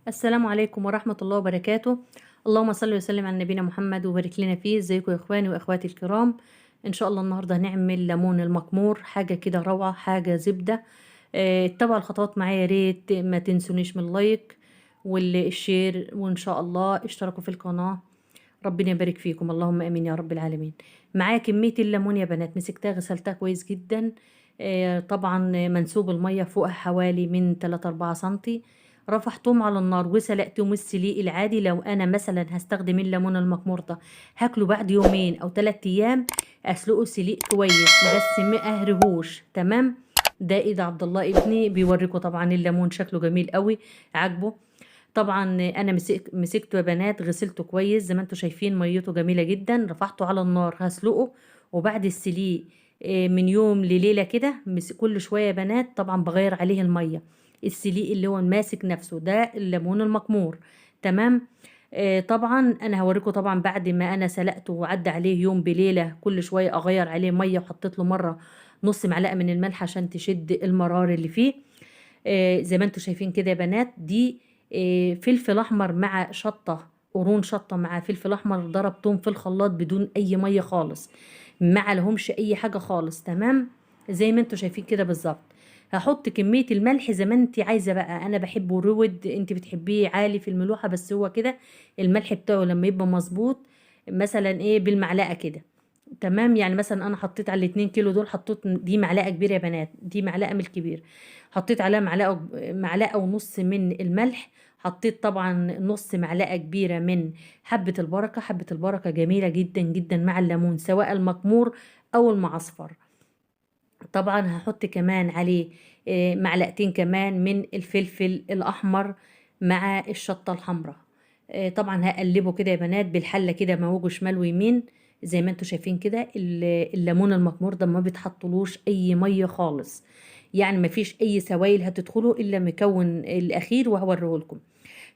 السلام عليكم ورحمة الله وبركاته. اللهم صل وسلم على نبينا محمد وبارك لنا فيه. ازيكم يا اخواني واخواتي الكرام؟ ان شاء الله النهارده هنعمل ليمون المكمور، حاجة كده روعة، حاجة زبدة. اتبعوا الخطوات معايا، يا ريت ما تنسونيش من اللايك والشير، وان شاء الله اشتركوا في القناة. ربنا يبارك فيكم، اللهم امين يا رب العالمين. معايا كمية الليمون يا بنات، مسكتها غسلتها كويس جدا. طبعا منسوب المية فوقها حوالي من 3 4 سنتي. رفعتهم على النار وسلقتهم السليق العادي. لو انا مثلا هستخدم الليمون المكمور ده هاكله بعد يومين او 3 ايام، اسلقه سليق كويس بس ما اهرهوش. تمام. ده ايد عبد الله ابني بيوريكم. طبعا الليمون شكله جميل قوي، عاجبه. طبعا انا مسكته يا بنات، غسلته كويس زي ما انتم شايفين، ميته جميله جدا. رفعته على النار هسلقه، وبعد السليق من يوم لليله كده، كل شويه يا بنات طبعا بغير عليه الميه. السليق اللي هو ماسك نفسه ده الليمون المكمور. تمام. طبعا انا هوريكم. طبعا بعد ما انا سلقته وعدى عليه يوم بليله، كل شويه اغير عليه ميه، وحطيت له مره نص معلقه من الملح عشان تشد المرار اللي فيه. زي ما انتم شايفين كده يا بنات، دي فلفل احمر مع شطه، قرون شطه مع فلفل احمر، ضربتهم في الخلاط بدون اي ميه خالص، ما عليهمش اي حاجه خالص. تمام. زي ما انتم شايفين كده بالظبط. هحط كميه الملح زي ما انت عايزه بقى. انا بحبه رود، انت بتحبيه عالي في الملوحه، بس هو كده الملح بتاعه لما يبقى مظبوط، مثلا ايه بالمعلقه كده. تمام. يعني مثلا انا حطيت على ال2 كيلو دول، حطيت دي معلقه كبيره يا بنات، دي معلقه من الكبير. حطيت عليها معلقه ونص من الملح. حطيت طبعا نص معلقه كبيره من حبه البركه. حبه البركه جميله جدا جدا مع الليمون، سواء المكمور او المعصفر. طبعا هحط كمان عليه معلقتين كمان من الفلفل الاحمر مع الشطه الحمراء. طبعا هقلبه كده يا بنات بالحله كده، موجه شمال ويمين. زي ما انتم شايفين كده، الليمون المكمور ده ما بيتحطلوش اي ميه خالص، يعني ما فيش اي سوائل هتدخله الا مكون الاخير وهوريه لكم.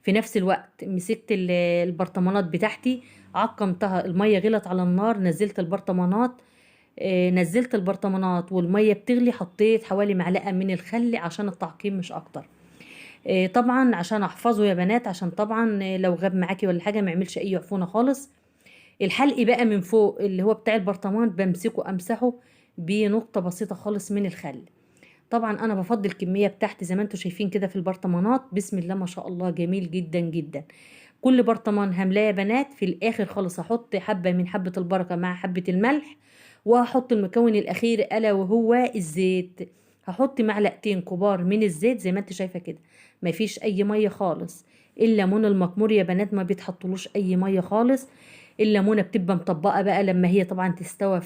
في نفس الوقت مسكت البرطمانات بتاعتي، عقمتها. الميه غلت على النار، نزلت البرطمانات. نزلت البرطمانات والميه بتغلي، حطيت حوالي معلقه من الخل عشان التعقيم مش اكتر. طبعا عشان احفظه يا بنات، عشان طبعا لو غاب معاكي ولا حاجه ما يعملش اي عفونه خالص. الحلق بقى من فوق اللي هو بتاع البرطمان بمسكه امسحه بنقطه بسيطه خالص من الخل. طبعا انا بفضل الكميه بتاعتي زي ما انتم شايفين كده في البرطمانات. بسم الله ما شاء الله، جميل جدا جدا. كل برطمان هملاه يا بنات. في الاخر خالص هحط حبه من حبه البركه مع حبه الملح، وهحط المكون الاخير الا وهو الزيت. هحط معلقتين كبار من الزيت زي ما انت شايفه كده، مفيش اي ميه خالص. الليمون المكمور يا بنات ما بيتحطلوش اي ميه خالص. الليمونه بتبقى مطبقه بقى لما هي طبعا تستوى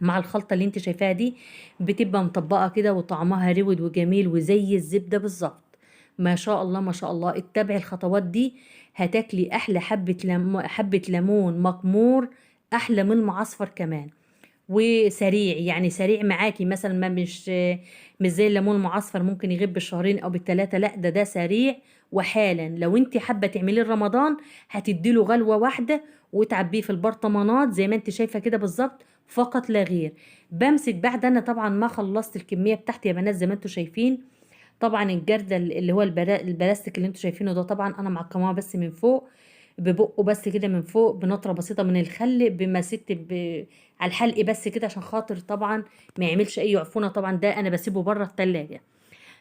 مع الخلطة اللي انت شايفاها دي، بتبقى مطبقة كده وطعمها رود وجميل وزي الزبدة بالظبط. ما شاء الله ما شاء الله. اتبعي الخطوات دي، هتاكلي احلى حبة ليمون مكمور، احلى من المعصفر كمان. وسريع، يعني سريع معاكي. مثلا ما مش زي الليمون المعصفر ممكن يغيب بالشهرين او بالثلاثه. لا، ده سريع وحالا. لو انت حابه تعمليه رمضان، هتديله غلوه واحده وتعبيه في البرطمانات زي ما انت شايفه كده بالظبط، فقط لا غير. بمسك بعد انا طبعا ما خلصت الكميه بتاعتي يا بنات زي ما انتم شايفين. طبعا الجردل اللي هو البلاستيك اللي انتوا شايفينه ده، طبعا انا معقماه بس من فوق، ببقه بس كده من فوق بنطره بسيطه من الخل، على الحلق بس كده، عشان خاطر طبعا ما يعملش اي عفونه. طبعا ده انا بسيبه بره التلاجة.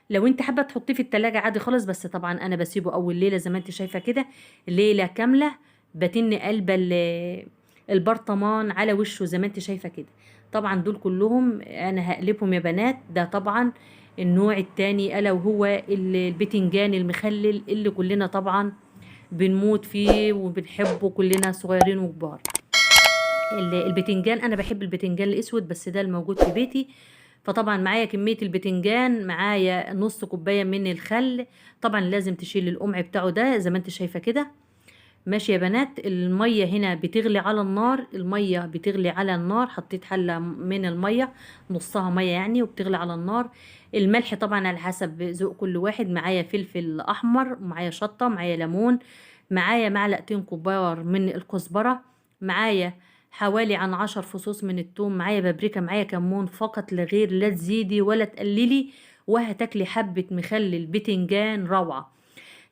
لو انت حابه تحطيه في التلاجة عادي خالص، بس طبعا انا بسيبه اول ليله زي ما انت شايفه كده، ليله كامله. بتن قلب البرطمان على وشه زي ما انت شايفه كده. طبعا دول كلهم انا هقلبهم يا بنات. ده طبعا النوع التاني الا وهو البتنجان المخلل، اللي كلنا طبعا بنموت فيه وبنحبه كلنا صغيرين وكبار. البتنجان انا بحب البتنجان الاسود، بس ده الموجود في بيتي. فطبعا معايا كمية البتنجان، معايا نص كوباية من الخل. طبعا لازم تشيل القمع بتاعه ده زي ما انت شايفة كده. ماشي يا بنات. المية هنا بتغلي على النار، المية بتغلي على النار. حطيت حلة من المية، نصها مية يعني، وبتغلي على النار. الملح طبعا على حسب ذوق كل واحد. معايا فلفل احمر، معايا شطة، معايا ليمون، معايا معلقتين كبار من الكزبرة، معايا حوالي عن 10 فصوص من الثوم، معايا بابريكا، معايا كمون، فقط لا غير. لا تزيدي ولا تقللي. وهتاكلي حبة مخلل بتنجان روعة.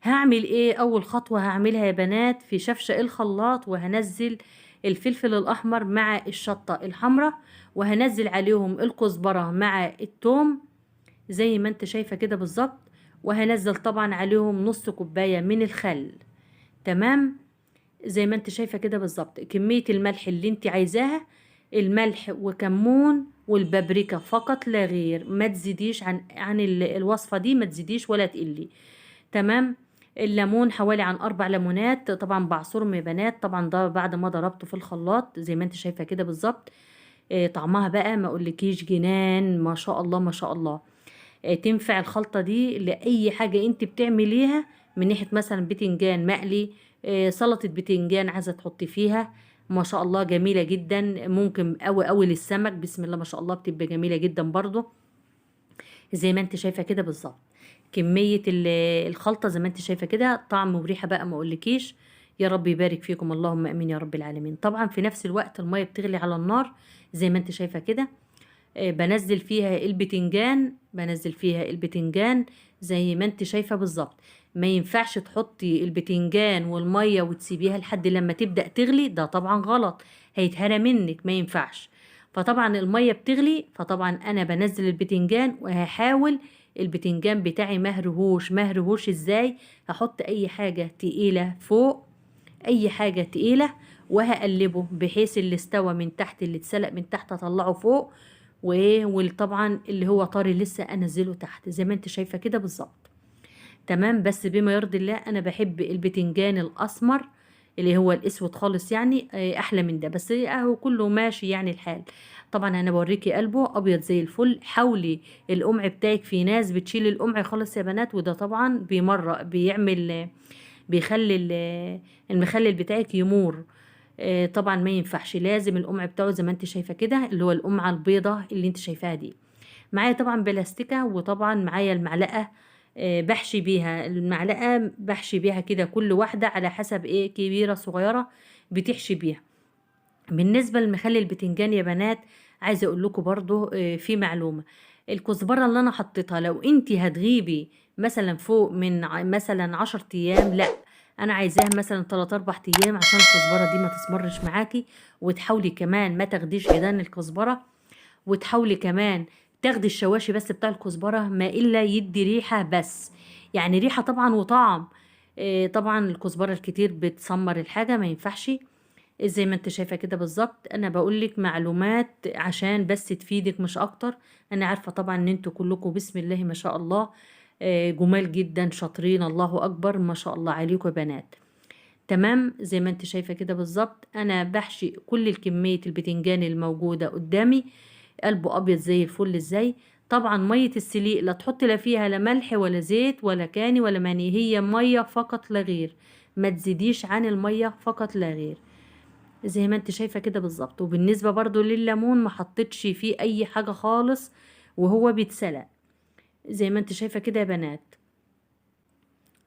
هعمل ايه؟ اول خطوة هعملها يا بنات، في شفشق الخلاط وهنزل الفلفل الاحمر مع الشطة الحمراء، وهنزل عليهم الكزبرة مع التوم زي ما انت شايفة كده بالظبط، وهنزل طبعا عليهم نص كوباية من الخل. تمام، زي ما انت شايفة كده بالظبط. كمية الملح اللي انت عايزاها، الملح وكمون والبابريكا فقط لا غير، ما تزيديش عن الوصفة دي، ما تزيديش ولا تقلي. تمام. الليمون حوالي عن 4 ليمونات، طبعا بعصرهم يا بنات، طبعا ده بعد ما ضربته في الخلاط زي ما انت شايفة كده بالظبط. طعمها بقى ما اقولكيش جنان، ما شاء الله ما شاء الله. تنفع الخلطة دي لأي حاجة انت بتعمليها، من ناحية مثلا بتنجان مقلي، سلطة بتنجان عايزة تحطي فيها، ما شاء الله جميلة جدا. ممكن قوي للسمك، بسم الله ما شاء الله، بتبقى جميلة جدا برضو زي ما انت شايفة كده بالظبط. كمية الخلطة زي ما انت شايفة كده، طعم وريحة بقى ما اقولكيش. يا رب يبارك فيكم، اللهم امين يا رب العالمين. طبعا في نفس الوقت المية بتغلي على النار زي ما انت شايفة كده. بنزل فيها البتنجان زي ما انت شايفة بالظبط. ما ينفعش تحطي البتنجان والمية وتسيبيها لحد لما تبدأ تغلي، ده طبعا غلط، هيتهرى منك، ما ينفعش. فطبعا المية بتغلي، فطبعا انا بنزل البتنجان وهحاول البتنجان بتاعي مهرهوش ازاي؟ هحط اي حاجة تقيلة فوق، اي حاجة تقيلة، وهقلبه بحيث اللي استوى من تحت، اللي اتسلق من تحت اطلعه فوق، وطبعا اللي هو طري لسه انزله تحت زي ما انت شايفة كده بالظبط. تمام. بس بما يرضي الله، انا بحب البتنجان الاسمر اللي هو الاسود خالص يعني، احلى من ده، بس اهو كله ماشي يعني الحال. طبعا انا بوريكي قلبه ابيض زي الفل. حاولي القمع بتاعك، في ناس بتشيل القمع خالص يا بنات، وده طبعا بيخلي المخلل بتاعك يمور. طبعا ما ينفعش، لازم القمع بتاعه زي ما انت شايفه كده، اللي هو القمعه البيضه اللي انت شايفاها دي. معايا طبعا بلاستيكه، وطبعا معايا المعلقه، بحشي بيها المعلقه، بحشي بيها كده كل واحده على حسب ايه، كبيره صغيره بتحشي بيها. بالنسبة لمخلل البتنجان يا بنات، عايزة اقول لكم برضو في معلومة. الكزبرة اللي انا حطيتها، لو انتي هتغيبي مثلا فوق من مثلا 10 ايام، لا، انا عايزاها مثلا 3 4 ايام عشان الكزبرة دي ما تسمرش معاكي. وتحاولي كمان ما تاخديش عيدان الكزبرة، وتحاولي كمان تاخدي الشواشي بس بتاع الكزبرة، ما إلا يدي ريحة بس، يعني ريحة طبعا وطعم. طبعا الكزبرة الكتير بتسمر الحاجة، ما ينفعش. زي ما انت شايفة كده بالظبط. انا بقولك معلومات عشان بس تفيدك مش اكتر. انا عارفة طبعا ان انتوا كلكم بسم الله ما شاء الله، جمال جدا، شاطرين، الله اكبر، ما شاء الله عليكم يا بنات. تمام. زي ما انت شايفة كده بالظبط، انا بحشي كل الكمية البتنجان الموجودة قدامي، قلبه ابيض زي الفل ازاي. طبعا مية السليق لا تحط لا فيها لا ملح ولا زيت ولا كاني ولا ماني، هي مية فقط لا غير، ما تزيديش عن المية فقط لا غير زي ما انت شايفة كده بالظبط. وبالنسبة برضو لليمون، ما حطيتش فيه اي حاجة خالص وهو بيتسلق زي ما انت شايفة كده يا بنات.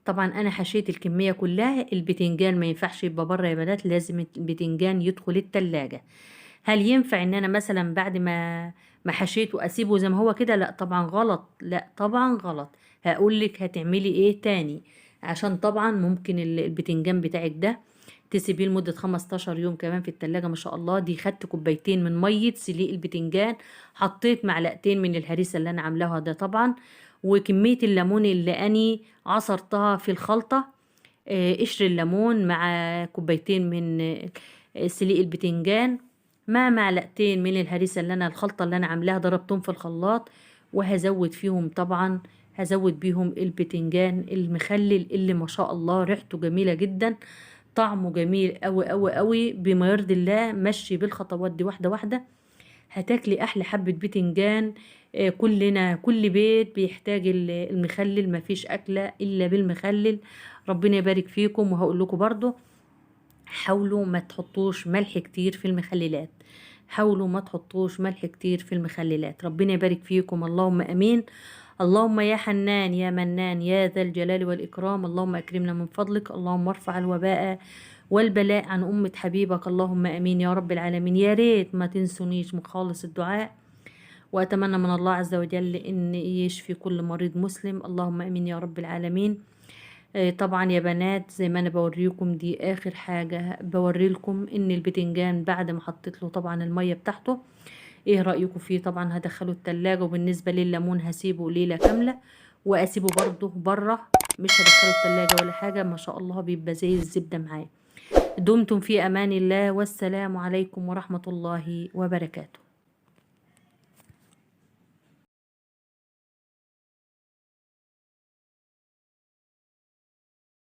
طبعا انا حشيت الكمية كلها. البتنجان ما ينفعش يبقى بره يا بنات، لازم البتنجان يدخل التلاجة. هل ينفع ان انا مثلا بعد ما حشيته اسيبه زي ما هو كده؟ لا طبعا غلط، لا طبعا غلط. هقولك هتعملي ايه تاني، عشان طبعا ممكن البتنجان بتاعك ده تسيبيه لمدة 15 يوم كمان في التلاجة. ما شاء الله، دي خدت كوبايتين من مية سليق البتنجان، حطيت معلقتين من الهريسة اللي انا عاملاها ده طبعا، وكمية الليمون اللي اني عصرتها في الخلطة، قشر الليمون مع كوبايتين من سليق البتنجان، مع معلقتين من الهريسة اللي انا الخلطة اللي انا عاملاها، ضربتهم في الخلاط. وهزود فيهم طبعا، هزود بيهم البتنجان المخلل اللي ما شاء الله ريحته جميلة جدا، طعمه جميل قوي قوي قوي بما يرضي الله. مشي بالخطوات دي واحدة واحدة، هتاكلي احلى حبة بتنجان. كلنا كل بيت بيحتاج المخلل، مفيش اكلة الا بالمخلل. ربنا يبارك فيكم. وهقول لكم برضو، حاولوا ما تحطوش ملح كتير في المخللات، حاولوا ما تحطوش ملح كتير في المخللات. ربنا يبارك فيكم، اللهم امين. اللهم يا حنان يا منان يا ذا الجلال والإكرام، اللهم أكرمنا من فضلك، اللهم ارفع الوباء والبلاء عن أمة حبيبك، اللهم أمين يا رب العالمين. يا ريت ما تنسونيش من خالص الدعاء، وأتمنى من الله عز وجل إن يشفي كل مريض مسلم، اللهم أمين يا رب العالمين. طبعا يا بنات زي ما انا بوريكم دي اخر حاجة بوريلكم ان البتنجان بعد ما حطيت له طبعا المية بتاعته. ايه رأيكم فيه؟ طبعا هدخله التلاجة. وبالنسبة لليمون هسيبه ليلة كاملة واسيبه برضه بره، مش هدخله التلاجة ولا حاجة. ما شاء الله بيبقى زي الزبدة معايا. دمتم في امان الله، والسلام عليكم ورحمة الله وبركاته.